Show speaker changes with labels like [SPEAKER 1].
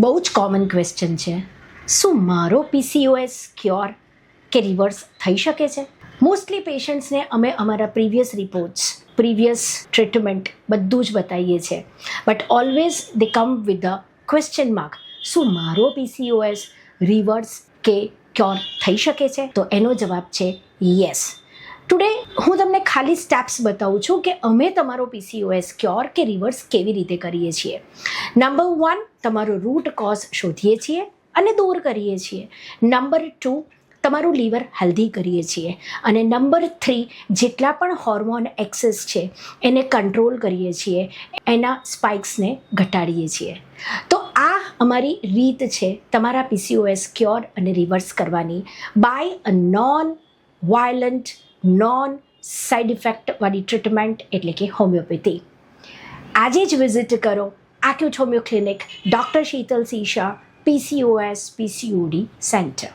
[SPEAKER 1] બહુ જ common question છે, શું મારો પીસીઓએસ ક્યોર કે રિવર્સ થઈ શકે છે? મોસ્ટલી પેશન્ટ્સને અમે અમારા પ્રીવિયસ રિપોર્ટ્સ, પ્રીવિયસ ટ્રીટમેન્ટ બધું જ બતાવીએ છીએ, but always they come with the question mark, શું મારો પીસીઓએસ રિવર્સ કે ક્યોર થઈ શકે છે? તો એનો જવાબ છે યસ. ટુડે હું તમને ખાલી સ્ટેપ્સ બતાવું છું કે અમે તમારો પીસીઓએસ ક્યોર કે રિવર્સ કેવી રીતે કરીએ છીએ. નંબર 1, તમારો રૂટ કોઝ શોધીએ છીએ અને દૂર કરીએ છીએ. નંબર 2, તમારું લીવર હેલ્ધી કરીએ છીએ. અને નંબર 3, જેટલા પણ હોર્મોન એક્સેસ છે એને કંટ્રોલ કરીએ છીએ, એના સ્પાઇક્સને ઘટાડીએ છીએ. તો આ અમારી રીત છે તમારા પીસીઓએસ ક્યોર અને રિવર્સ કરવાની by a non violent, non side ઇફેક્ટવાળી ટ્રીટમેન્ટ, એટલે કે હોમિયોપેથી. આજે જ વિઝિટ કરો acute homeo clinic, doctor Shital C Shah, PCOS PCOD centre.